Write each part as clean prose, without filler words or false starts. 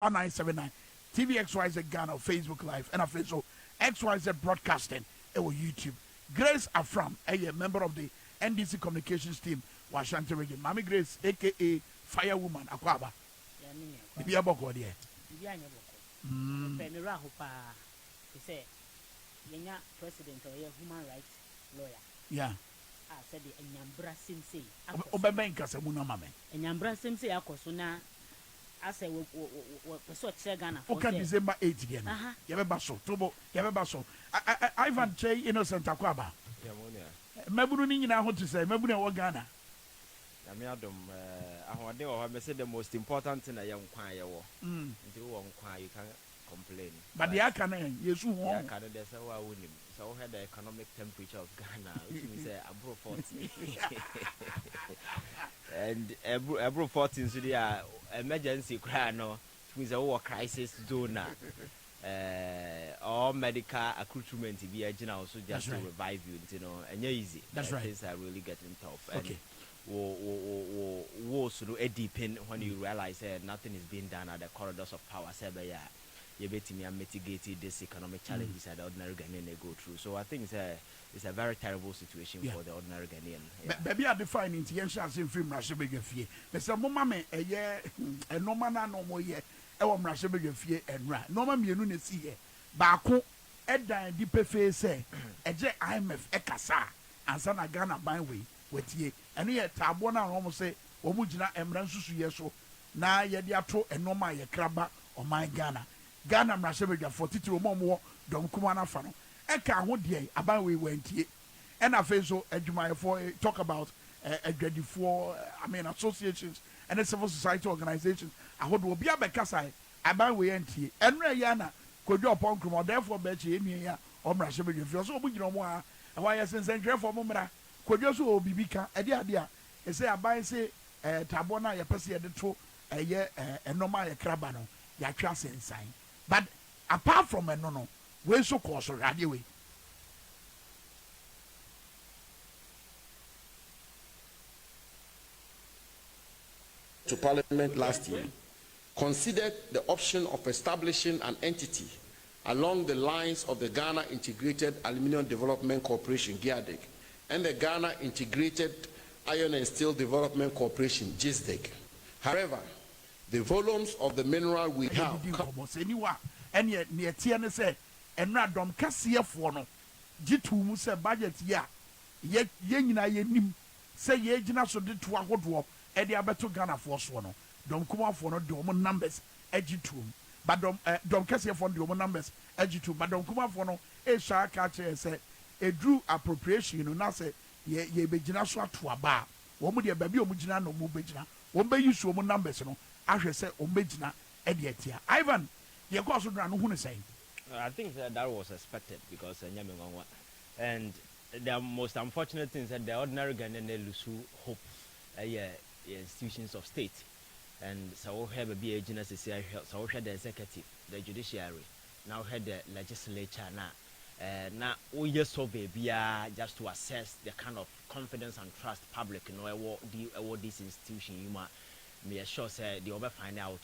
979 TVXYZ Ghana Facebook Live and also XYZ Broadcasting or YouTube. Grace Afram, a member of the NDC Communications team, Washington region. Mami Grace, aka Firewoman, Akwaba. Bibi aboko die. Bibi anyaboko. Penira hopa. Say, yenya president or human rights lawyer. Yeah. Said the Enyambra Simsey. Obebenka se muna mame. Enyambra Simsey akosuna. I say we so Ghana. Okay, December 8 again. Yabebaso, Tobo, Yabebaso. Ivan Che Innocent Akwaba. Mebunu ni nyina ho to say, mebunu wo Ghana. Yamiadom ahode o ha say the most important thing na ye nkwan ye wo. Nti wo nkwan you can complain. But the aka na yesu ho. The aka dey say wa wonim. So we had the economic temperature of Ghana, which means above 40. And above 14 so there emergency cry no, which means a war crisis zone. All medical accoutrement be a general also just to revive you know, and easy. That's right. Things are really getting tough. Okay. Wo so a deep in when you realize nothing is being done at the corridors of power. You mitigate this economic challenges that the ordinary Ghanaian go through. So I think it's a very terrible situation for the ordinary Ghanaian. Baby, I define it. Yes, I see film Rashabega Fee. There's a moment a year, a no man, no more year. Ewa Rashabega Fee and Ra. No man, you know, see here. Bako, Edda and Deep Face say, a J IMF Ekasa, and Sana Ghana byway with ye. And here, Tabona almost say, Omujina Emransu Yeso. Na Yediato and no my crabba or my Ghana. Ghana Mrashabega for Tito Momo, Dom Kumana Fano. Eka ho de abawe wentie and afeso adwuma for talk about for associations and civil society organizations ahodo obi abekasa abawe entie enra yana kodwo opon krom therefore be che enu ya omrashabega fi so obu gino mo a why sense for mo mra kodwo so obibika ade ade a ese aban se tabo na ye pese ye de to eye enoma ye kraba no ya twa sensan but apart from no we so cause radio way. To Parliament last year considered the option of establishing an entity along the lines of the Ghana Integrated Aluminium Development Corporation (GIADEC) and the Ghana Integrated Iron and Steel Development Corporation (GISDEC). However, the volumes of the mineral we have and yet near TNSA and Radom Cassia for no Jitu Musa budget ya yet Yenina Yenim say Yejina so did to a hot walk Eddie Abeto Ghana force one. Don't come out for no Domo numbers edgitum. But Dom Cassia for the numbers edgitum. But don't come out for no a shark catcher said a drew appropriation, you know, now say ye begina so to a bar. Woman dear baby omujina no mubejina. One bay use woman numbers, no. I should say omejina edietia. Ivan, you go so run who is saying. I think that was expected because and the most unfortunate thing is that the ordinary Ghanaian lose hope institutions of state. And so we have a BA so we had the executive, the judiciary, now had the legislature now we just survey just to assess the kind of confidence and trust public what this institution you may sure say the over find out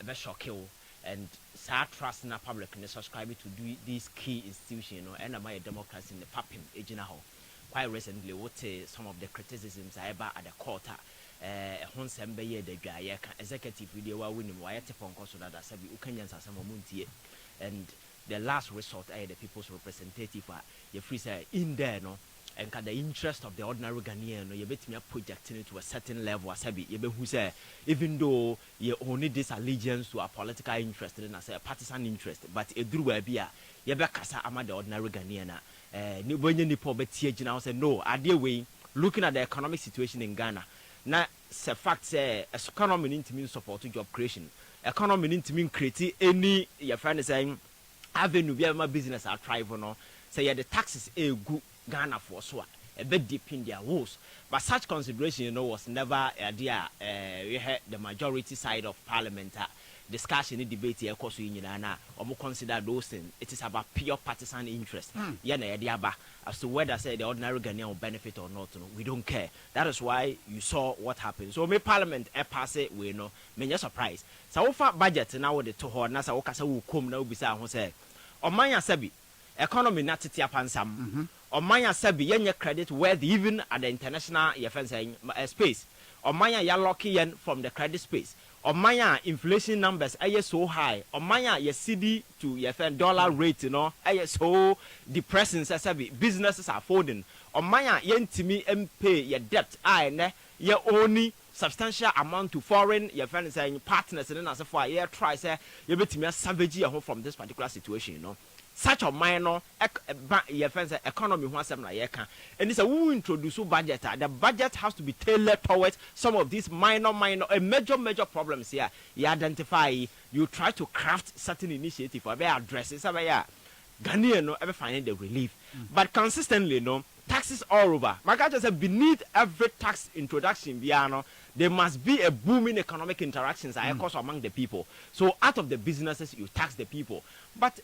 be shock you and start trust in the public and subscribe to do this key institution and my democracy in the papim agina ho quite recently what some of the criticisms I about at the quarter honsembe ye the dwa executive video wa winning why tepon so that sabi ukanyans asamo muntie and the last resort the people's representative you free say in there no and the interest of the ordinary Ghanaian no you bet me projecting it to a certain level asabi you be who say even though you only this allegiance to a political interest and as a partisan interest but e duru wa bia you be kasa ama the ordinary Ghanaian ni bonye ni po betie gina say no ade we looking at the economic situation in Ghana na se fact say economy need mean support job creation economy need mean create any your friend saying avenue be my business are thrive no say the taxes good Ghana for so a bit deep in their woes but such consideration was never idea we had the majority side of parliament discussion and debate here cause you na or consider those things. It is about pure partisan interest. As to whether say the ordinary Ghanaian will benefit or not, we don't care. That is why you saw what happened. So may Parliament pass it, we know, may surprise. So far budget now with the toho na sa okasa will come now bisa who say Omanya Sebi economy not tiapansam. Omanya Sebi yenye credit worth even at the international space. Omanya ya lucky yen from the credit space. Omanya inflation numbers are so high. Omanya your CD to your dollar rate, are so depressing. Businesses are folding. Omanya yen timi pay your debt. Your only substantial amount to foreign your friends and partners and then as for a try say you bet me savage from this particular situation, Such a minor economy and it's a who introduce budget. The budget has to be tailored towards some of these minor major problems here. You identify, you try to craft certain initiative or address it. Ghanaian no ever finding the relief. But consistently taxes all over. My God just said beneath every tax introduction, there must be a booming economic interactions among the people. So out of the businesses you tax the people. But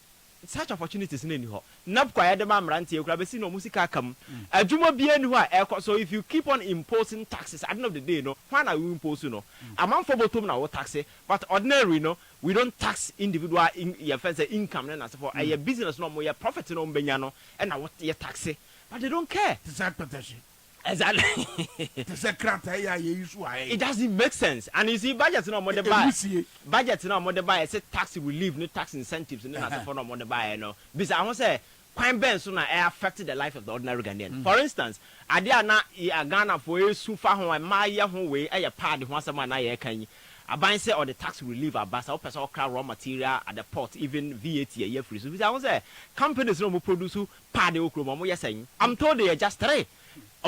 such opportunities in any so if you keep on imposing taxes at the end of the day, why are we imposing amount for bottom now tax, but ordinary we don't tax individual income and as for a business no more your profit no benyano and what your tax, but they don't care. Exactly. It doesn't make sense. And you see, budgets no more the buy. Budgets no more the buy. I said tax relief, no tax incentives, and then for no more the buy. Because I want to say, crime ban soon affected the life of the ordinary Ghanaian. For instance, I dare not Ghana for a super home and my young way a party once a man I can. I buy say or the tax relief bus or person raw material at the port, even VAT a year free. So I want to say, companies no more produce party okro. Yes, I'm told they are just three.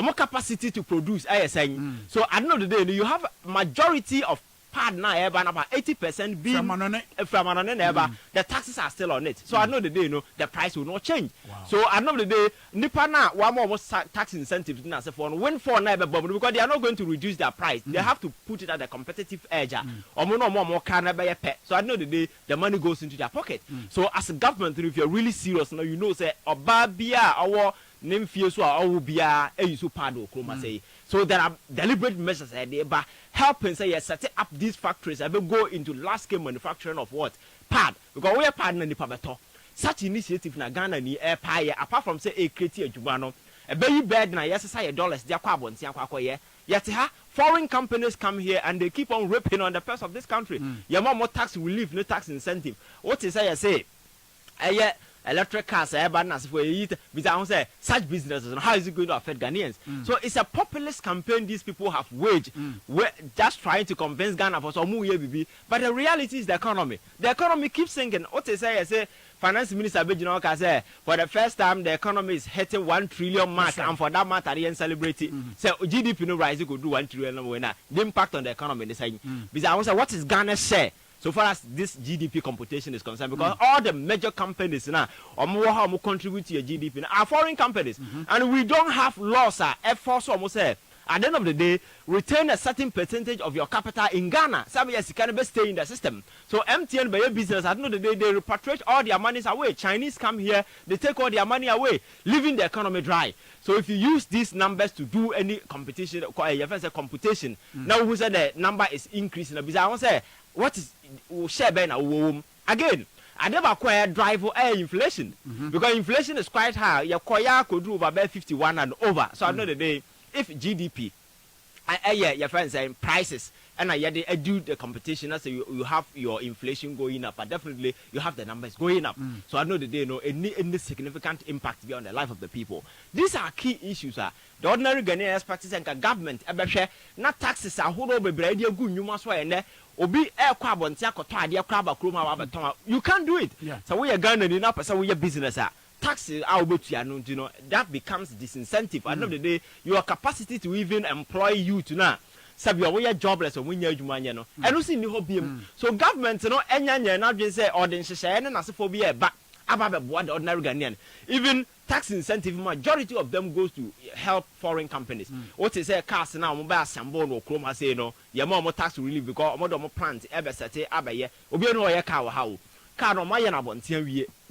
More capacity to produce saying. So at the end of the day, you have majority of part now about 80% being from the taxes are still on it. So at the end of the day, the price will not change. Wow. So at the end of the day, Nipana one more tax incentives when for never because they are not going to reduce their price. They have to put it at a competitive edge. Or more can never pay. So at the end of the day, the money goes into their pocket. So as a government, if you're really serious now, you know say Obabia our name fears or be a pado say. So there are deliberate measures there, but helping say set up these factories and go into large scale manufacturing of what? Pad. Because we are partnering the Pabato. Such initiative na Ghana ni air pie apart from say a creative jubano. A baby bed na yes $dollars their carbon yet foreign companies come here and they keep on ripping on the purse of this country. You more tax relief, no tax incentive. What is I say? Electric cars, for say such businesses, how is it going to affect Ghanaians? So it's a populist campaign these people have waged, just trying to convince Ghana for some baby. But the reality is the economy. The economy keeps sinking. What they say, Finance Minister Bejino say for the first time the economy is hitting 1 trillion mark, and for that matter, they celebrate it. So GDP no rise, could do 1 trillion. The impact on the economy, they say. Because I say, what is Ghana's share? So far as this GDP computation is concerned, because all the major companies now more contribute to your GDP are foreign companies, and we don't have laws efforts almost at the end of the day retain a certain percentage of your capital in Ghana. Some years you can stay in the system. So MTN by your business at the end of the day they repatriate all their monies away. Chinese come here, they take all their money away, leaving the economy dry. So if you use these numbers to do any competition, computation, now who said the number is increasing? Because I want to say what is share ben again? I never acquired drive for inflation because inflation is quite high. Your koya could do over 51 and over. So at the end of the day, if GDP, your friends saying prices, and I do the competition, so you have your inflation going up, but definitely you have the numbers going up. So I know that they know any significant impact beyond the life of the people. These are key issues. The ordinary Ghanaian practice and government, not taxes are who over bread, good you must wear obi air carbon you can't do it. So we are Ghana enough, so we are business. Taxes are that becomes disincentive. At the end of the day, your capacity to even employ you to now. We are jobless or we and also so government enya not just say or then and as for be but Ababe the ordinary Ghanaian. Even tax incentive, majority of them goes to help foreign companies. What is a cast now, mobile Sambo or Chroma say no, Yamo tax relief because more plant ever set abaye, Obiano ya cow how. Car my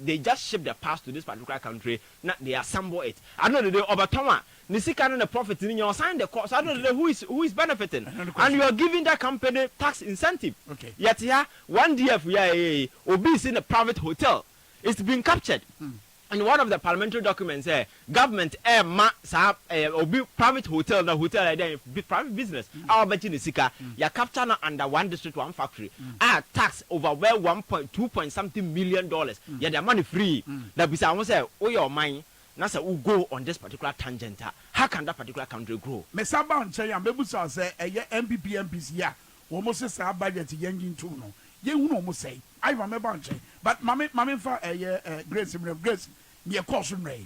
they just ship the pass to this particular country, not they assemble it. I know the day Obatoma, Nisika and the profit in your sign the cost. I don't know who is benefiting. And you are giving that company tax incentive. Okay. Yet here, one DF obese in a private hotel. It's been captured. And one of the parliamentary documents say government private hotel na hotel private business our bet in sika ya capture na under one district one factory tax over where 1.2 something million dollars ya the money free that be say say oh your mind na say we go on this particular tangent how can that particular country grow me saba nche ya mebu say MPP MPC ya wo mo se sa budget yengin tu no ye hu no mo say I remember nche but mame fa Grace me course nray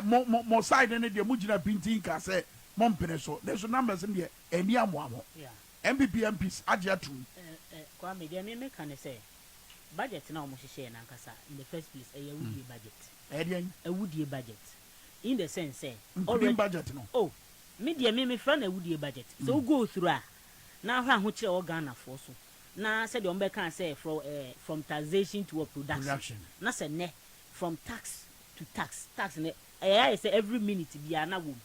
mo side ne de mo gina pintin ka say mo mpene so there's numbers in there eni amoamo MPP MPs agiatu kwa me de me can say budget na mo hye na nkasa in the first place woodie budget woodie budget in the sense say already budget no oh me de me friend woodie budget so go through na hwa ho kire Ghana for so na said the can say from taxation to production na say ne from tax to tax ne I say every minute bia na wo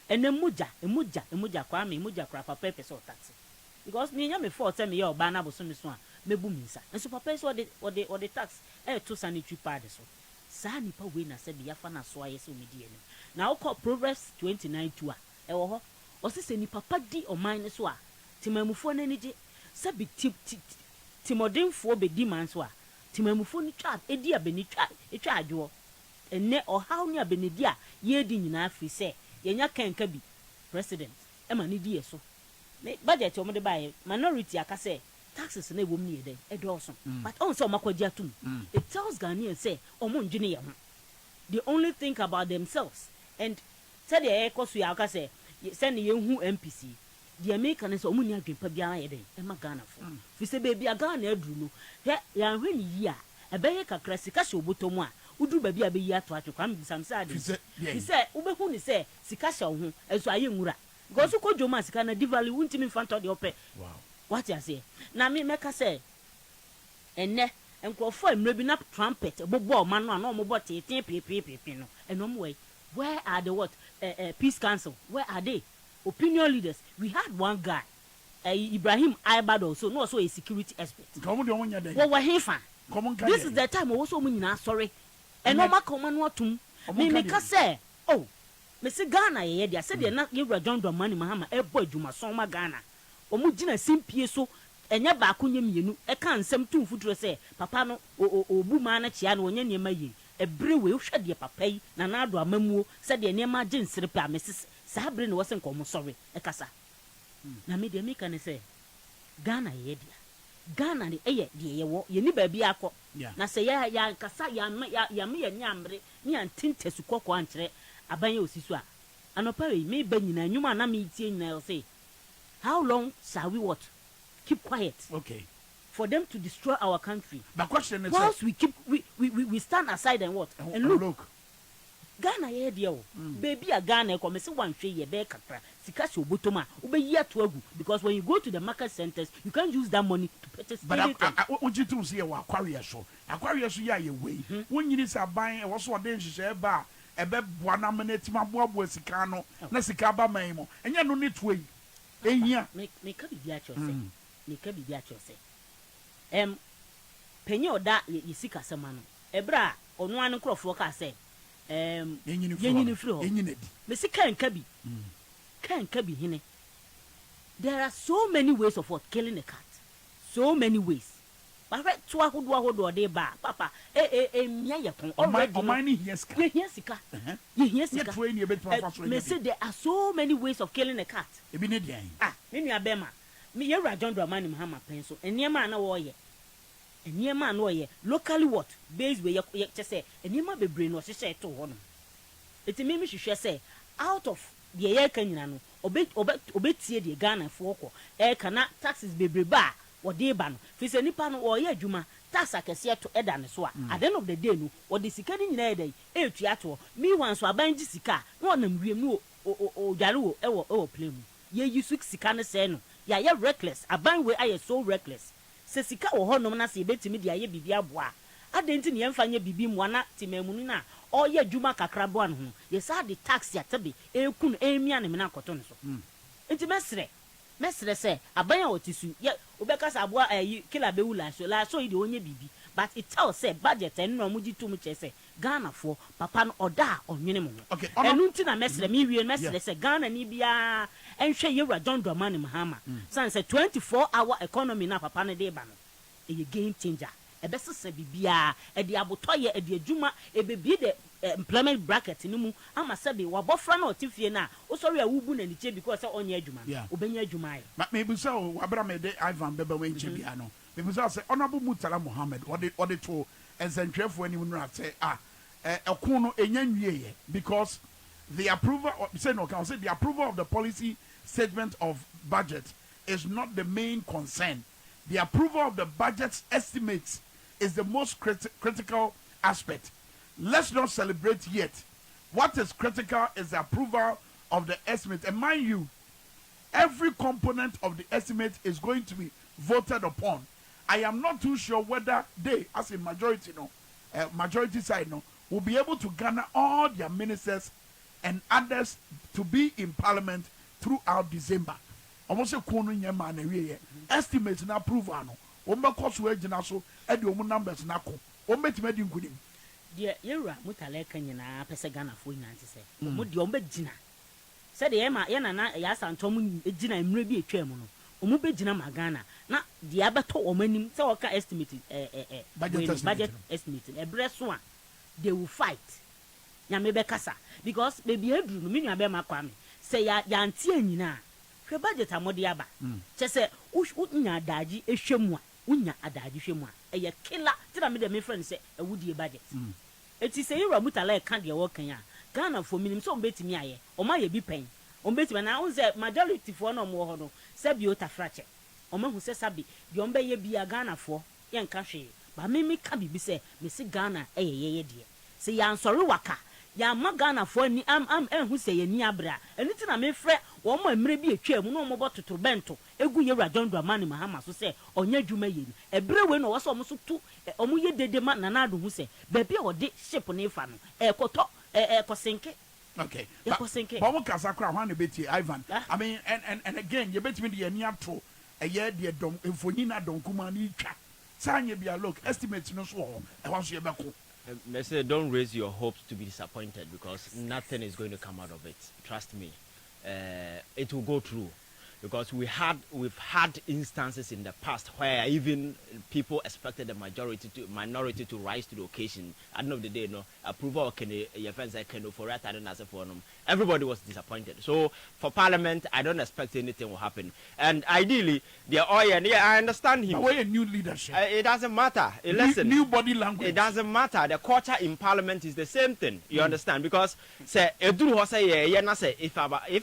ene muja kwa me muja kra papa person tax because me nya me for tell me oba na boso me so a mebu minsa enso papa so the tax to sanitary pad so sa nipa we na say bia fa na so aye so me die na wo Proverbs 29:2 a wo ho o se ni papa di o man so a timamufo na ni je se bi timodinfo be di man so a timamufo ni twa edi abeni twa adwo enne o how ni abeni di a ye di nyina afi se yenya kanka bi president e ma ni di so ne budget o mo de bae minority aka say taxes na ewom ni eden e do so but on so makwaji atum it tells Ghanaians say omo ndwene ye ho they only think about themselves and said the ekosu ya aka say send ye hu MPC the American so omo ni adwempa bia ye den e ma Ghana fo fi se baby Ghana aduru no he ya hwe ni yi a e be ye kakra sika hye obotomu a udu baby abeyi ato atwekwa mbisam say ade fi se ubehu ni say sika hye ho enso aye nwura because ko joma sika na divali wuntimi fanto de ope wow what you say na me meka say enne enkrofo emre bi na trumpet bobo ma no na omo bo tete pepepepe no enom way where are the what peace council where are they opinion leaders we had one guy Ibrahim Aibado so no also a security expert come de onya dey wo hefa this is the time wo so mu nyina sorry enoma koma no atum me meka say oh me se Ghana ye dia se de na yewura John Dramani Mahama ebo adwuma so ma Ghana omu gina simpie so enya ba akonye mienu e kan nsem tum futuro se papa no obu ma na chia na onye niema yi ebre we hwe de papa yi na na ado amamuo se de niema age nsire pe amesis sa bre ne wose nkomo sorry e kasa na me de me kan se Ghana ye dia Ghana de eye de ye wo ye ni ba bi akọ na se ya kasa ya me ya nyamre ni antintesu kokko ankyere abanye osisu a anopa we me ba nyina nwuma na me tie nyina say how long shall we what keep quiet okay for them to destroy our country the question is once we stand aside and what and look Ghana ye dia o baby a Ghana ko me se wanhwe ye be kakra sika se obotoma obeyi ato agu because when you go to the market centers you can't use that money to purchase anything but ojitu se ye wa aquarius so ya ye we wonyini sa ban e wo so ode nhihye ba ebe boa na meneti maboa sika no na sika ba man mo enya no ne to yi ehia me ka bi dia chose penye oda ye sika sema no ebra ono an krofo ka say yenyini fro me sika nka bi hine there are so many ways of what killing a cat so many ways but right to ahodo de ba papa mia ye kon already omani here sika me say there are so many ways of killing a cat ebi ne dian me nua bema me ye John Dramani Mahama penso eniema na wo ye eniema na wo ye locally what base we ye say eniema bebre no hye to ho no etimi me hwehwe say out of the ye kan nyina no obetie de Ghana fo ko kana taxes bebre ba wɔde ba no fi sɛ nipa no wɔyɛ adwuma tax akɛseɛ to ɛda ne so a at the end of the day no wɔde sika no nyinaa yɛ dɛ ɛtua to meanwhile nso aban gye sika na ɔnam wiem no ɔdware wɔ ɛwɔ play mu yɛyi so sika no sɛɛ no yɛayɛ reckless aban wei ayɛ so reckless sɛ sika wɔ hɔnom na sɛ yɛbɛtumi de ayɛ biribi aboa a adɛn nti ne yɛmfa nyɛ biribi mmoa na temamunu no a ɔyɛ adwuma kakra boa no ho yɛsaa de tax yɛtɛbe ɛku no ɛmia ne mena akɔtɔ no so nti mɛsrɛ sɛ aban a wɔte su yɛ wobɛka sɛ aboa kila bɛwu laso yi de ɔnyɛ biribi but it tells sɛ budget ɛno na ɔmogye tom kyerɛ sɛ ghanafoɔ papa no ɔda a ɔnwene mo ho ɛno nti na mɛsrɛ mewie mɛsrɛ sɛ ghana ni biara ɛnhwɛ yɛwura John Dramani Mahama sane sɛ 24-hour economy na papa no de ba no ɛyɛ game changer ɛbɛsesa bibiara ɛde abotɔyɛ ɛde adwuma ɛbɛbie de employment bracket no mu ama sɛbi wabɔfra na ɔte fie na wosɔre a wubu na nikyɛ because sɛ ɔnyɛ adwuma obɛnya adwuma ayɛ mebusa o wabra me de Ivan bɛbɛ wɔ nkyɛ bia no mebusa sɛ Honorable Murtala Mohammed ɔde to nsɛntwerɛfoɔ anim no atɛ ɛko no ɛnya nwieyɛ because the approval the approval of the policy statement of budget is not the main concern. The approval of the budget estimates is the most critical aspect. Let's not celebrate yet. What is critical is the approval of the estimate. And mind you, every component of the estimate is going to be voted upon. I am not too sure whether they, as a majority, majority side, will be able to garner all their ministers and others to be in parliament throughout December. Almost a corner in man estimate and approval. Cost wage so at the numbers nako. Met medium good him. Dear Yura Mutale Kanyana, Pesagana for 96. Mudi Gina. Said the Emma Yana Yas and Tom Gina and maybe a chairman. Umube Gina Magana. Now the abato or many Sawaka estimated budget estimated a breast one. They will fight. Yamebe Casa because baby Hebrew, meaning Abema Kwame. Say ya Yantiana. Hwɛ budget amodi aba kyɛ sɛ unya adaji ehwemua unya adaji hwemua ɛyɛ killer tira me de me friend sɛ awudie budget eti sɛ Yura Mutala ka de wɔ kan ya Ghana for minim sɛ ombetimi ayɛ ɔma yɛ bi pɛn ombetimi na wo sɛ majority for no mo hɔ no sɛ bi otafrache ɔma hu sɛ sabi de ɔmba yɛ bi ya Ghana for yɛ nka hwe ba me ka bibi sɛ me se Ghana ɛyɛ yɛ de sɛ ya nsɔre waka ya ma Ghana for ni hu sɛ yɛ ni abra ɛni ti na me frɛ wɔn mo emre bi etwa mu no mo bɔ totoro bento egu Yewura John Dramani Mahama so sɛ ɔnya dwuma yɛ ni ebre we no wɔ sɛ ɔmo so tu ɔmo yɛ dede ma nana ado hu sɛ baabi a wɔde ship ne fa no ɛkɔtɔ ɛkɔsenke okay ɛkɔsenke but kasa kra hwan ne beti Ivan I mean and again you betimi de ani ato ɛyɛ de dom mfonyi na dom kuma ni twa sanye bia look estimate no so hɔ ɛhɔ so yɛ bɛko. They say don't raise your hopes to be disappointed because nothing is going to come out of it. Trust me, it will go through. Because we've had instances in the past where even people expected the minority to rise to the occasion. At the end of the day, approval for everybody was disappointed. So for Parliament, I don't expect anything will happen. And ideally, I understand him. But new leadership. It doesn't matter. Listen, new body language. It doesn't matter. The culture in Parliament is the same thing. You understand? Because if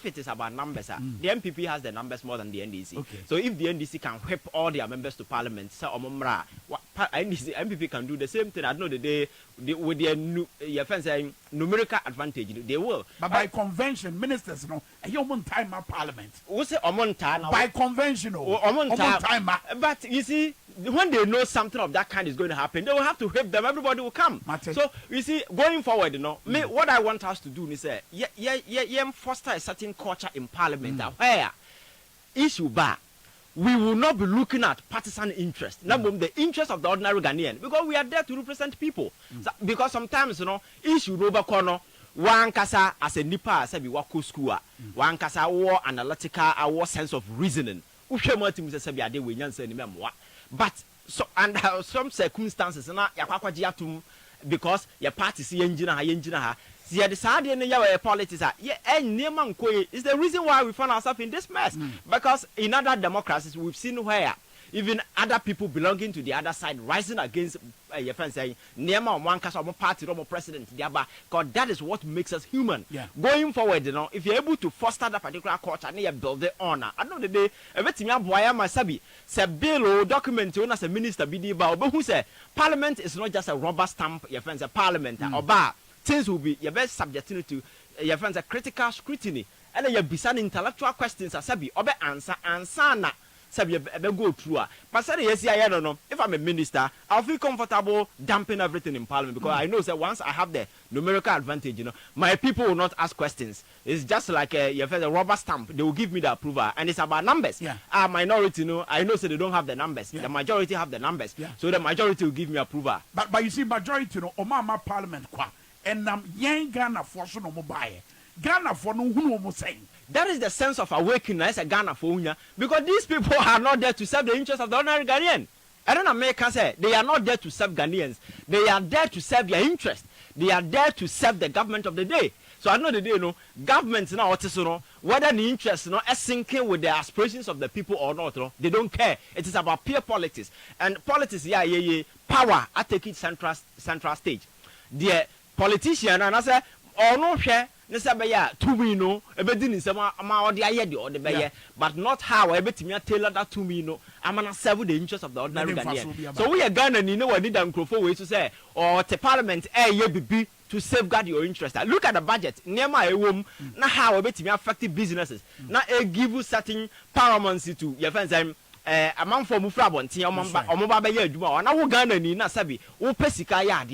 it is about numbers, the MPP has the numbers more than the NDC. Okay. So if the NDC can whip all their members to Parliament, MPP can do the same thing. I know the day with their numerical advantage, they will. But by convention, ministers, time of Parliament. What's it time? By convention, time. But you see, when they know something of that kind is going to happen, they will have to whip them. Everybody will come. So you see, going forward, what I want us to do is say, foster a certain culture in Parliament where issue bar, we will not be looking at partisan interest, not the interest of the ordinary Ghanaian, because we are there to represent people. So, because sometimes, issue over corner, one kasa as a nipa as a wako school, one kasa war analytical, our sense of reasoning. But so under some circumstances, because your party see engineer. Yeah, the side in the politics are is the reason why we find ourselves in this mess. Because in other democracies we've seen where even other people belonging to the other side rising against your friend saying Nema one cast or party or president because that is what makes us human. Going forward, you know, if you're able to foster that particular culture and you build it on, I know the day everything you boy my sabi say bill or document you as a minister be but who say parliament is not just a rubber stamp your friends a parliament or bar things will be your best subject to your friends a critical scrutiny and then you be some intellectual questions as sabi or be answer na sabi go through but say yes I don't know if I'm a minister I'll feel comfortable dumping everything in parliament because I know that once I have the numerical advantage, you know, my people will not ask questions. It's just like a rubber stamp. They will give me the approval, and it's about numbers. Minority, you know, I know so they don't have the numbers. The majority have the numbers, so the majority will give me approval. But you see, majority, you know, Omama Parliament kwa, and young Ghana for so no mobile. Ghana for no who no saying. That is the sense of awakening as a Ghana for Unya, because these people are not there to serve the interests of the ordinary Ghanaian. I don't know, America say they are not there to serve Ghanaians. They are there to serve their interest. They are there to serve the government of the day. So I know the day, you know, governments now, whether the interest, you know, is syncing with the aspirations of the people or not, you know, they don't care. It is about pure politics. And politics, power, I take it central stage. The politician, and I say, oh no, share. To me, no, but not how I bet me tailor that to me, no. I'm gonna serve the interests of the ordinary Ghanaian. So we are Ghana, you know, what did Uncle way to say, or the parliament, be to safeguard your interest. Look at the budget. Near my home, now how I bet me affected businesses. Now give you certain paramountcy to your friends. A man for Mufrabon, Omaba, and I will Ghana ni na sabi, O Pesika ya,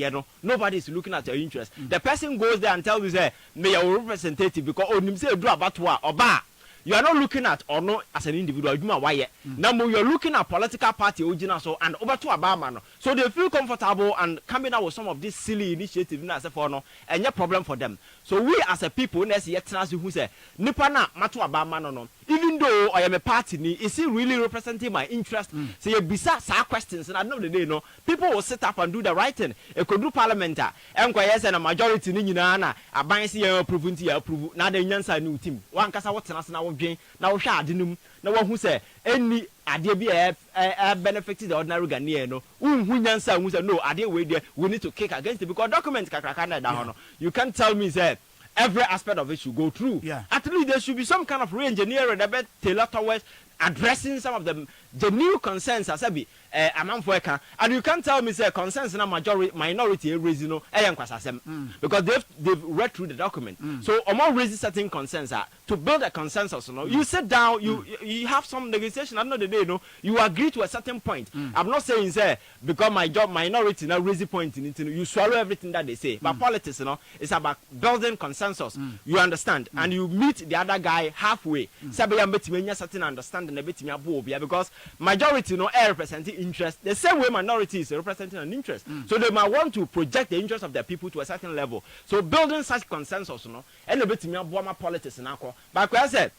nobody is looking at your interest. The person goes there and tells you, say, may your representative because on himself draw about or bar. You are not looking at or no as an individual. Now you are looking at political party so and over to Obama. So they feel comfortable and coming out with some of these silly initiatives and no problem for them. So we as a people, who say Nipana Matu Obama no. Even though I am a party, is he really representing my interest? So you bizarre questions and I know the day no people will sit up and do the right thing. It could do parliament and a majority nina a bias approve now the Yansa new team. One cassa what's now now shadinum no one who say any idea be a benefit to the ordinary Ghanaian no who Yansa who say no idea we need to kick against it because documents down. You can't tell me say every aspect of it should go through. At least there should be some kind of re-engineering that tailor towards addressing some of the new concerns as and you can't tell me say concerns in a minority raising because they've read through the document. So among raising certain concerns to build a consensus, you sit down, you have some negotiation. I know the day, you agree to a certain point. I'm not saying say because my job minority now raise the point in it, you swallow everything that they say. But politics, it's about building consensus. You understand, and you meet the other guy halfway. Certain understanding because majority representing interest the same way minority is representing an interest. So they might want to project the interest of their people to a certain level. So building such consensus, and a bit more politics now. But I said,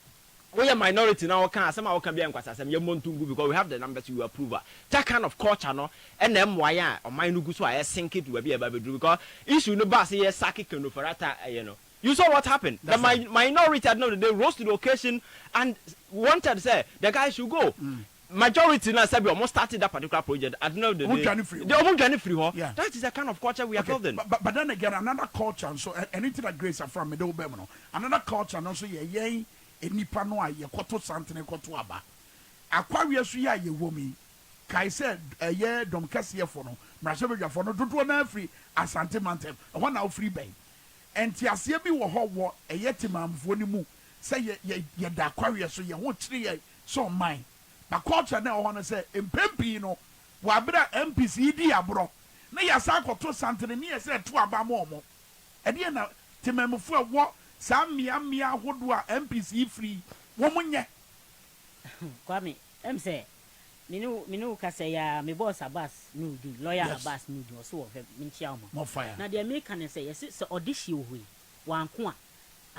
we are minority now. Can be because we have the numbers you approve. That kind of culture, and then why or my nugu so I sink it to be a baby because issue no bus here saki kenoferata, You saw what happened. The minority at no they rose to the occasion and wanted to say the guy should go. Majority now said we almost started that particular project. I don't know the free. That is the kind of culture we are building. But then again, another culture. So anything that grace are from Middle Bemono. Another culture and also ye nipa no a ye koto santene koto aba. Aquarius ye womi. Kai said ye dom kase for no. Mrasebe for no do na free asante mantem. One now free bay. And tiasie bi wo ho yetimamfo ni mu say ye da Aquarius so ye ho kire so man. But culture na ho no say empempi no wa bra MPC di abro na ya sa akoto santene ni ye say to aba mo mo e de na timamfo a wo sa mia hodo a MPC free wo munye kwame say minu ka say ya me boss Abbas Nudi lawyer Abbas Nudi so of minchia mo fire na de me kan say yes so audition hui wanko a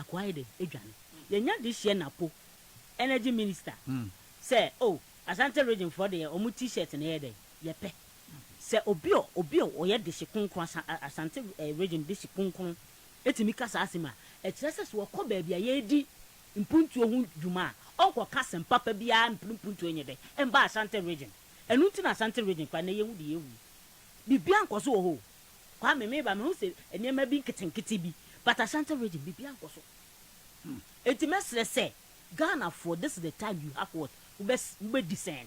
akwaye de edwane ye nya this year na po energy minister say Asante region for the omu t-shirt na yede ye pe say obio oye de shikunkun Asante region de shikunkun etimi kasa asima etreses wo ko ba bia ye di mpuntu ohun dwuma onko kasa papa bia mpuntu enye de emba Asante region enu ti na Asante region kwa na yehu de yehu bibia nkoso wo ho kwa me ba me hu se enema bi nketenkete bi but Asante region bibia nkoso enti mesre say Ghana for this is the time you have what ube discern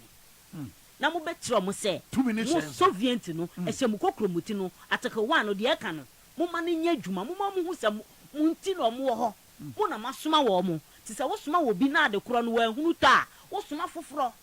na mo betro mo say 2 minutes mo Soviet no ehye mo kokromoti no ataka one no de eka no mo ma ne nya adwuma mo ma mo hu se mo nti no mo ho mo na masoma wo mo ti se wo soma wo bi na de kro no wa hunu ta wo soma foforo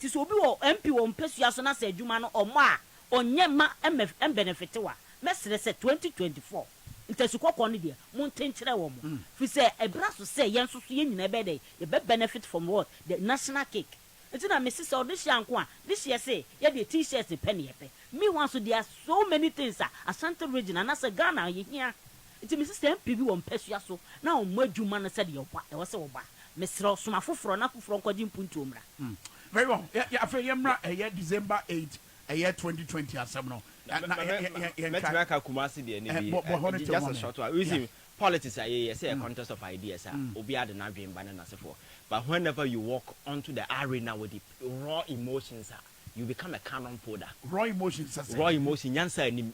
ti se obi wo MP wo mpesua so na se adwuma no omo a onye ma em benefit wa mesre se 2024 ntasi kokko no de mo ntenkyere wo mo fi se ebra so se yen so ye nyina be de ye be benefit from what the national cake. It's not Mrs. Odishanqua. This year say, yeah, the t-shirts a penny. Me once so there are so many things, Asante region, and as a Ghana, you hear. It's Mrs. MPV on Peshiaso. Now, Moju man said, your what was over. Miss Ross, my foot from Kojim Puntumra. Very well. Yeah, for Yamra, a year December 8, a year 2020, as some no. Just a short while. Politics are say a contest of ideas. Obia the Navian banana for. But whenever you walk onto the arena with the raw emotions, you become a cannon fodder. Raw emotions. Raw emotion. Yansa ni.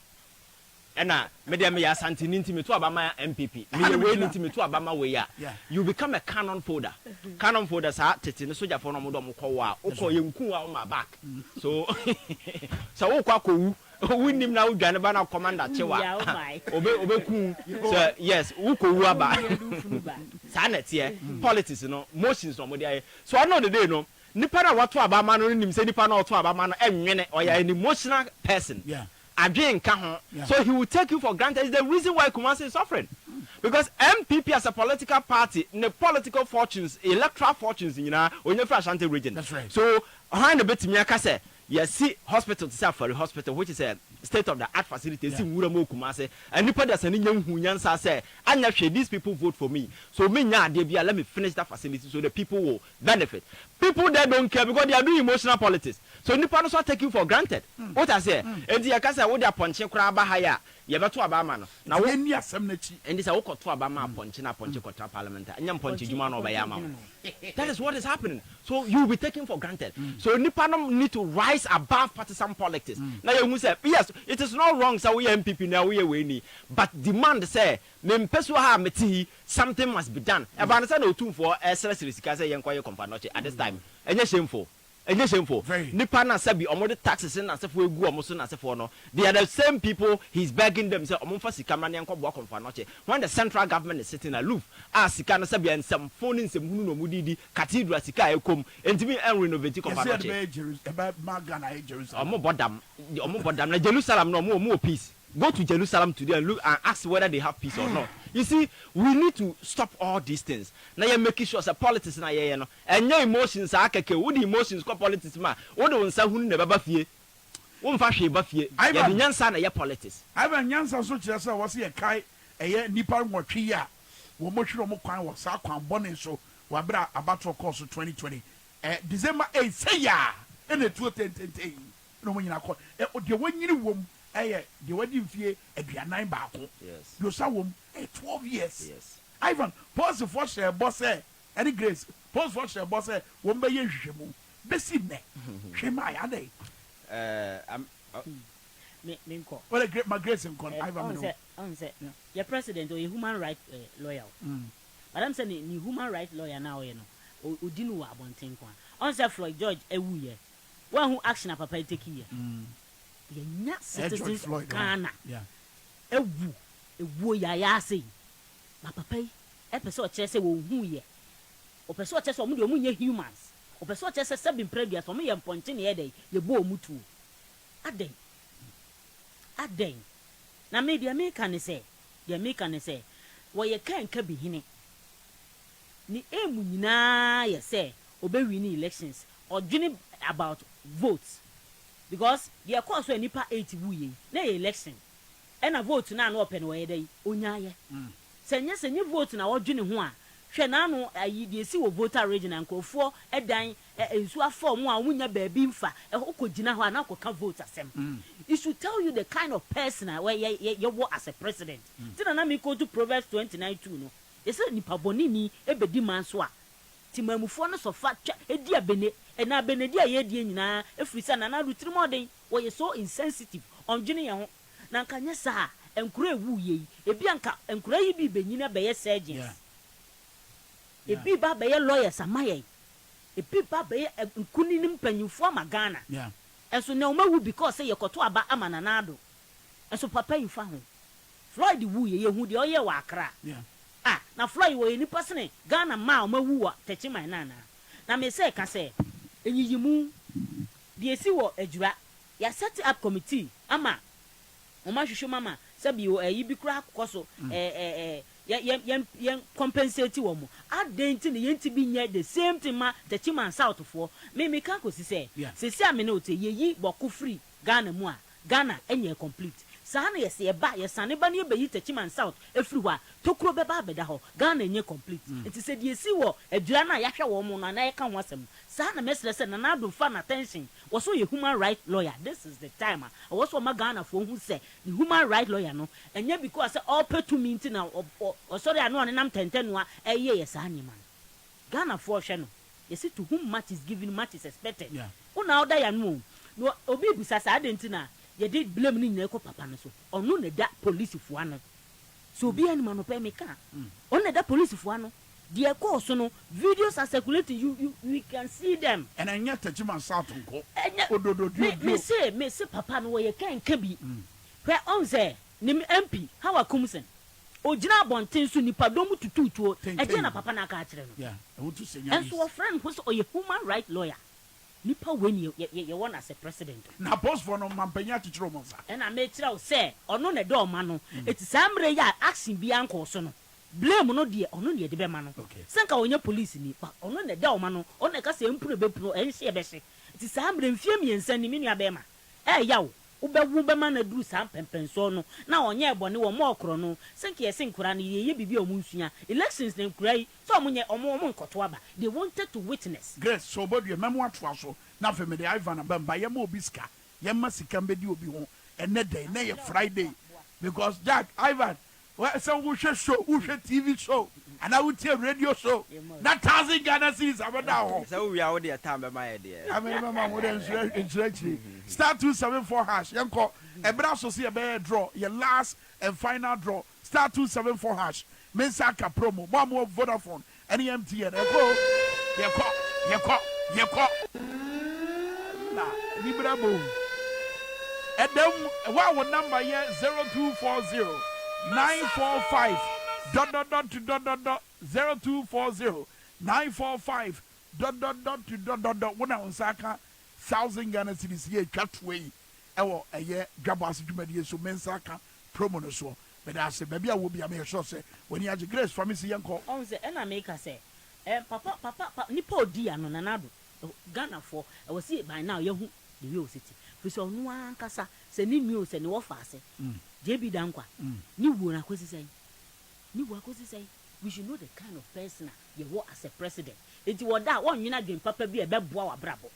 Ena media me Asante intimate to Abama MPP. Me we intimate to Abama we ya. You become a cannon fodder. Cannon fodder sa tete no soja for no mo do mo kwo wa. Okọ yenku wa on my back. So so wo kwa ko winnim na udwane ba na commander chewa obeku so yes uko wu aba sa na tie politics no motions no mo dey so I know the day no nipa na wato aba ma no nim se nipa na wato aba ma no enwene or an emotional person adwen ka ho so he will take you for granted. Is the reason why Kumasi is suffering because MPP as a political party the political fortunes electoral fortunes nyina onye fra Ashanti region. That's right. So how na betimi aka say yes, see hospital to say for the hospital, which is a state of the art facility. See, Wuramo Kumase, and Nipa that's an Indian who Yansa say, and actually these people vote for me. So me now they be let me finish that facility so the people will benefit. People there don't care because they are doing emotional politics. So Nipa also take you for granted. What I say, and the Akasa would have punching crab higher. You have to Abama now. When you are some and this I walk to Abama punching a contra parliament and young punching Juman over Yama. That is what is happening. So you will be taken for granted. So Nipa need to rise above partisan politics. Now you say yes, it is not wrong. So we MPP now we are winning, but demand say something must be done. About no two for at this time. And yes, shameful. And yes, shameful. Nipa na sabi omo taxes na sefo egu omo so na sefo no. They are the same people he's begging them say omo fa sika mane enko bo konfanoche. When the central government is sitting aloof, sika na sabi and some phone in some hunu no mudidi cathedral sika ekom entimi en renovate konfanoche. About Magana Jerusalem. Omo bodam na Jerusalem no mo peace. Go to Jerusalem today and look and ask whether they have peace or not. You see, we need to stop all these things. Now you're making sure that politics na ye no. And your emotions are keke. What the emotions call politics ma? What the ones who never bafie. Won fa hwe bafie. Ya bi nyansa na ye politics. Ivan nyansa so kire say was ye kai eye nipa nwotwe ya. Wo mo hwere mo kwan wo sa kwan bone so wa bra abatro course 2020. December 8 say ya. Ene 2010. No mo nyina ko. De wanyiri wom the wedding fee aduanan baako. Yes. You saw 12 years. Yes. Ivan, pause for share boss any grace. Pause for share boss won be ye hwemu. Besi ne. Hwema ya dey. Me nko. Well, great my grace in con Ivan. On say your president or a human right lawyer. Madam say ni human right lawyer now you know. Odinu wa abonten kwa. On say Floyd George ewu ye. One who action a papa take here. Yenya citizens of Ghana. Ewu ya say. Ma papa yi epeso che say wo hu ye. Opeso che say omu de omu ye humans. Opeso che say seven previous omu ye mponche ne ye dey ye bo omu tu. Aden. Na me dia make can say. Dia make can say. Wo ye kan ka bi hine. Ni emu nyina ye say obe win elections or dreaming about votes. Because the course when nipa 80 wuye na election and a vote na no open we dey onya ye senye vote na wodwene ho a hwe na no ayi de si wo voter region ankofo edan ensu afom a wunya baabi mfa okogina ho na akoka vote asem. It should tell you the kind of person where you were as a president. Tina na me go to Proverbs 29:2 no. They say nipa bonini ebedi man so a timamufoɔ no sɔfa twa edi abene ɛna abene di a yɛdie nyinaa efiri sɛ nana do tirim ɔden wɔyɛ so insensitive ɔndwene yɛn ho na nka nyɛ saa nkura ewu yɛ yi ebi anka nkura yi bi benyina bɛyɛ surgeons ebi ba bɛyɛ lawyers amayɛ ebi ba bɛyɛ nkuni ne mpanyinfoɔ ama Ghana ɛso na ɔma wu because yɛ kɔtɔ aba ama nana do ɛso papa yi fa ho Floyd wu yɛ hu deɛ ɔyɛ wɔ Accra na Floyd wɔ yɛ nipa sene Ghana ma ɔma wu wɔ tɛkyiman nana na me sɛ ka sɛ enyiyimu deɛ si wɔ adwura ya set up committee ama ɔma hwehwɛ mama sɛ bi yi bi kura akɔ so yɛn compensate wɔ mo adɛn ne yɛn ti bi nyɛ the same thing ma tɛkyiman south foɔ me ka kɔ si sɛ sisi amene ote yɛyi bɔko free Ghana mu a Ghana ɛnyɛ complete saa na yɛsɛ yɛba yɛsane ba ne yɛbɛyi tɛkyiman south efiri hɔ a tokuro bɛba abɛda hɔ Ghana nyɛ complete nti sɛ deɛ si wɔ adwura no a yɛahwɛ wɔ mo no na yɛka ho asɛm saa na mɛsrɛ sɛ nana do fa na attention wɔso yɛ human right lawyer this is the time a wɔso ɔma Ghana fo hu sɛ the human right lawyer no ɛnyɛ because sɛ ɔpɛ tumi nti na ɔsɔre ano ɔne nam tɛntɛn a ɛyɛ yɛ saa nneɛma no Ghana fo hwɛ no yɛsi to whom much is given much is expected wona ɔda ya no no obi busa saa de nti na yɛde blame ni nyina kɔ papa no so ɔno na da police fo ano so obi anima no pɛ me ka ɔno na da police fo ano deɛ kɔɔ so no videos are circulating you can see them and ɛnyɛ tɛkyiman south nko me se papa no wɔyɛ kanka bi hwɛ ɔn sɛ ne MP Hawa Kumsen ogyina abɔnten so nipa dɔm tututuo ɛgye na papa na aka akyerɛ no ɛnso wɔfrɛ no ho sɛ ɔyɛ human right lawyer nipa wɛni yɛ wɔn as a president na post for no mampanya kyekyere mo nsa ɛna mekyerɛ wo sɛ ɔno na ɛdɔ ɔma no eti saa mmerɛ yɛ action bi ankɔ so no blame no deɛ ɔno na yɛde bɛma no sɛ nka ɔnyɛ police ni pa ɔno na ɛda ɔma no ɔno na ɛka sɛ mpuro bɛpuro ɛnhyɛ bɛhyɛ eti saa mmerɛ mfie mmiɛnsa ni me nua bɛma ɛyɛ wo wobɛwu bɛma na duru saa pɛmpɛnsɔ no na ɔnyɛ ɛbɔne wɔ mo ɔkorɔ no sɛ nka yɛse nkora no yɛyɛ bibi a ɔmo nsua elections na nkora yi sɛ ɔmo nyɛ ɔmo nkɔto aba they wanted to witness Grace so bodua mɛmo atoa so na afei mede Ivan abɛmba yɛma obi sika yɛma sika mbɛdi obi ho ɛnɛ dɛn na yɛ Friday because Jack Ivan sɛ wohwɛ show wohwɛ TV show ana wotie radio show na 1,000 Ghana cedis abɛda hɔ sɛ wowia wode ɛtam bɛma yɛ deɛ amɛmɛma mo de nhyira akyiri star 274 hash yɛnkɔ ɛberɛ so sɛ yɛbɛyɛ draw yɛ last and final draw star 274 hash mensa aka promo mo a mo Vodafone ɛne MTN yɛkɔ na libra bo ɛdɛm ɛwɔ wo number yɛ 0240 945 ... 0240 945 ... wona unsaka 1,000 Ghana cedis ye twatwe ewo eye dwabase dwumadi so mensaka promo no so but as baby a wo bia me sure say when you Grace pharmacy yanko on say na make say papa nipa odi ano nanado Ghana for I was see by now yehu the real city fi so no ankasa se ni nwi o se ni wo fa ase JB dankwa ni wo na kwesi say we should know the kind of person you want as a president. It was that one you not doing papa be a bad boy bravo.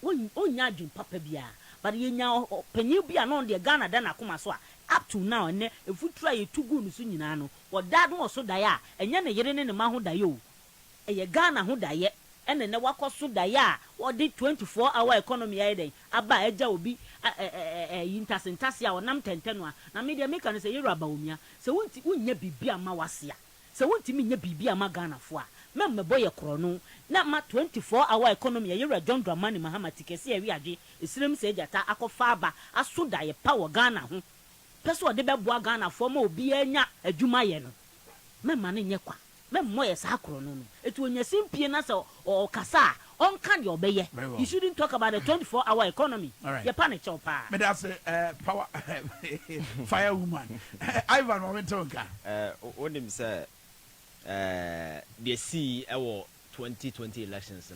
One not doing papa be but you now penny be anon the Ghana than a kumaswa. Up to now and if we try to go to Suninano, or that was so dia, and yan a yerin in the man who die. A Ghana who die and then the walk so dia, or did 24-hour economy a day. Abba Eja will be Intasia or Nam Tentenwa. Now, media make an say Rabaumia. So won't you be a mawasia? So won't you mean be a magana for? Member boy a chrono, not my 24-hour economy. You're a John Dramani Mahama Tikesi, a slim said that I call Faba, I should die a power Ghana. Person de Beboa Ghana for more be a Jumayeno. Memman in Yakwa. Memoy sacrono. It will your simple or Cassa. On can your bay. You shouldn't talk about a 24-hour economy. All right. Your panic chopper. But that's a power firewoman. Ivan Momentonka. What him say? They see our 2020 elections,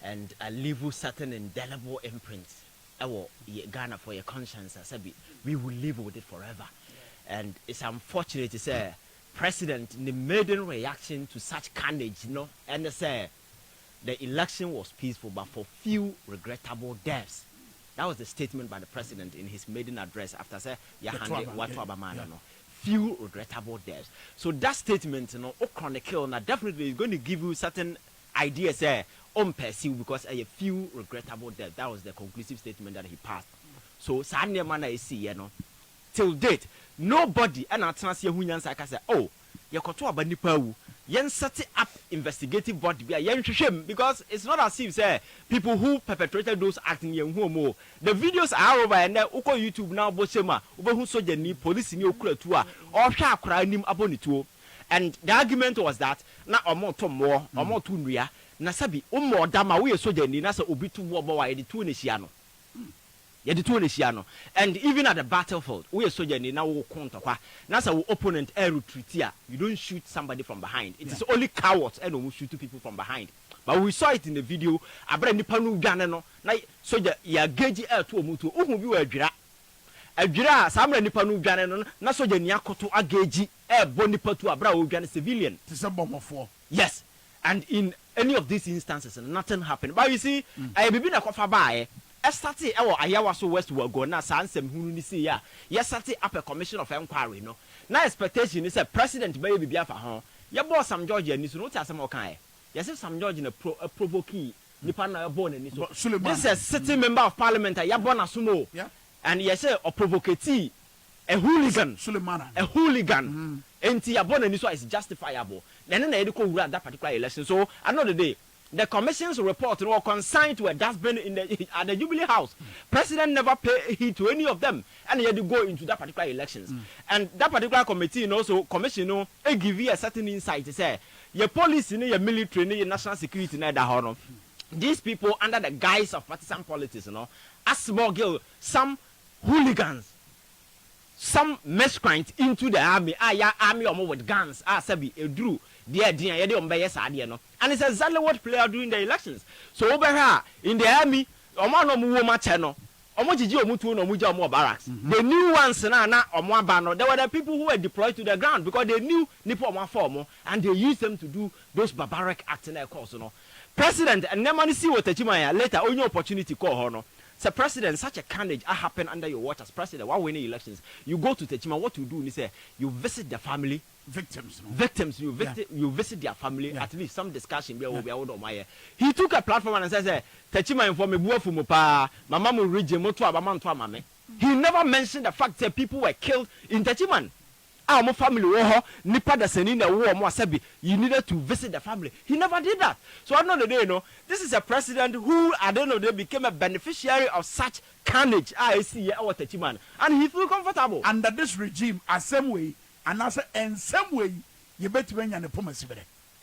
and I leave certain indelible imprints. Our Ghana for your conscience, I said we will live with it forever. And it's unfortunate to say, President, the maiden reaction to such carnage, and they say. The election was peaceful, but for few regrettable deaths. That was the statement by the president in his maiden address after saying, few regrettable deaths. So that statement, chronicle, definitely is going to give you certain ideas on perceive because a few regrettable deaths. That was the conclusive statement that he passed. So Sanya Mana is see, till date, nobody and I transfer who say, oh, Yakoto Banipawu. Yen set up investigative body be a shame because it's not as if say people who perpetrated those acts in Yenhumo. The videos are over and uko YouTube now boshema ubo who soja ni police ni okura tuwa or sha akra nim abonituo. And the argument was that na omo to more omo to nria na sabi umo dama we soja ni na sa obi to wo bo wa ye tu ne hia no. Ye de tu ne hia no. And even at the battlefield we soja ni na wo kontokwa na sa wo opponent retreat you don't shoot somebody from behind. It is only cowards and we shoot people from behind. But we saw it in the video abra nipa no dwane no na soja ya gauge air to omuto ohun bi wa adwira samra nipa no dwane no na soja ni akoto agage air bo nipa to abra wo dwane civilian. It is a bomb. Yes. And in any of these instances nothing happened. But you see I bibi na kofa bae started Ayawa so west will go now sansem hunu ni see ya started up a commission of inquiry no now expectation is a president by be afa ho ya boss Sam George ni so no tia sem okan yes Sam George na provoking nipa na born ni so this is a sitting member of parliament ya born asumo and yes a provocatee a hooligan a hooligan enti ya born ni so is justifiable then na ediko wura that particular election. So another day the commission's report were consigned to a dustbin at the Jubilee House. President never paid heed to any of them, and he had to go into that particular elections. And that particular committee also commission give you a certain insight to say your police, your military, your national security, these people under the guise of partisan politics, as small girl, some hooligans, some miscreants into the army, army with guns, sabi drew. And it's exactly what players do in the elections. So over here in the army, the new ones there were the people who were deployed to the ground because they knew Nipo form and they used them to do those barbaric acts in their course. President and never see what Techimaya later only opportunity call her. So president, such a carnage happened under your watch as president. While winning elections, you go to Techima. What you do is say you visit the family. Victims. You visit their family. At least some discussion will be out of my. He took a platform and says, "Techima inform me buafumupa, mama mu region moto abamanto amame." He never mentioned the fact that people were killed in Techiman. Our family war, nipa da sending the war more sabi. You needed to visit the family. He never did that. So at the end of the day, this is a president who at the end of the day became a beneficiary of such carnage. I see our Techiman, and he feel comfortable under this regime. A same way. And also, in some way, you better win and promise.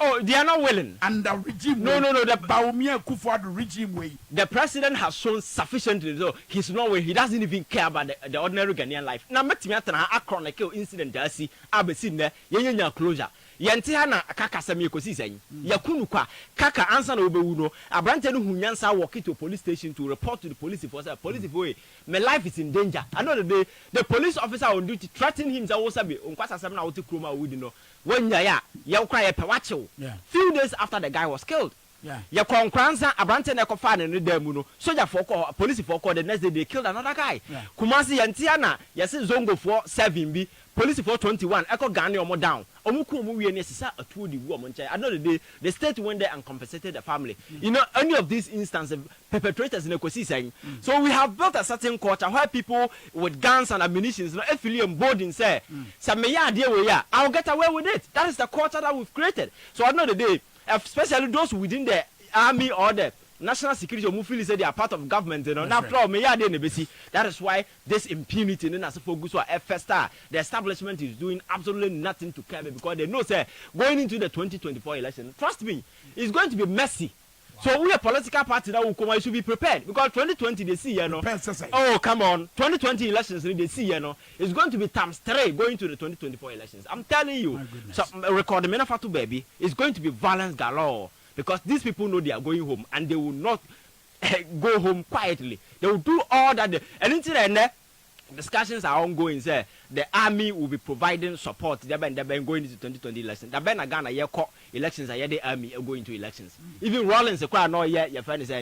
Oh, they are not willing. And the regime. No. The Baumia Kufuor regime way. The president has shown sufficiently, so he's not way. He doesn't even care about the ordinary Ghanaian life. Now, make me a chronicle incident. I see. I've seen there. Yenya closure. Yantihana kaka sami kosi sen yakunu kwa kaka answer na obewuno abrante no hunyansa walk to police station to report to the police force police boy my life is in danger. Another day the police officer on duty threatened him that was sabi onkwasa sam na wote kroma wudi no wanya ya ukra ye pewachew few days after the guy was killed. Ya konkransa abrante na kofa ne damu no soldier for call police for call the next day they killed another guy. Kumasi yantiana yesi zongo for 7 bi police for 21 echo Ghana omo down omuku omu wie ne sisa atu di wu omo nche. Another day the state went there and compensated the family. You know, any of these instances perpetrators in Ekosi saying. So we have built a certain culture where people with guns and ammunition no effili emboldened say me ya ade we ya I'll get away with it. That is the culture that we've created. So another day especially those within the army or the national security or feel say they are part of government, that is why this impunity in the establishment is doing absolutely nothing to care because they know say going into the 2024 election, trust me, it's going to be messy. So we a political party that will come, I should be prepared because 2020 they see oh come on, 2020 elections they see it's going to be times 3 going to the 2024 elections. I'm telling you. So record the Menafatu baby, it's going to be violence galore. Because these people know they are going home and they will not go home quietly. They will do all that. And until then, discussions are ongoing. Say the army will be providing support. They've been going into 2020 election. They've been Ghana elections are the army going to elections. Even Rollins the crowd no your friend is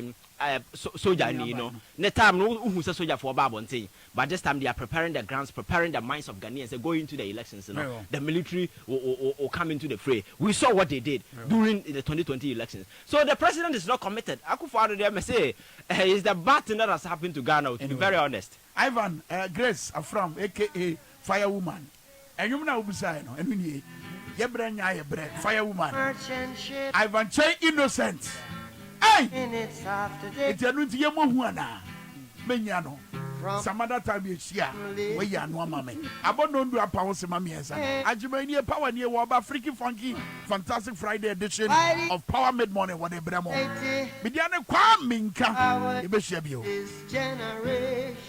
soldier you know. The time no who's a soldier for Babonte, but this time they are preparing the grounds, preparing the minds of Ghanaians to go into the elections. You know, the military will come into the fray. We saw what they did during the 2020 elections. So the president is not committed. Akufo-Addo there may say is the bad thing that has happened to Ghana. To be very honest. Ivan Grace Afram, aka Firewoman, and you know Ubusai no, and we Yebrenya Yebre Firewoman. Ivan Che innocent. Hey, it's a new Yamuana. Menyano. Some other time you see, where you are no mammy. I don't do a power Samamias. Ajimania Power near Waba Freaky Funky, Fantastic Friday edition of Power Mid Morning, whatever. Midiana Kwam Minka, Ibishabio. This generation.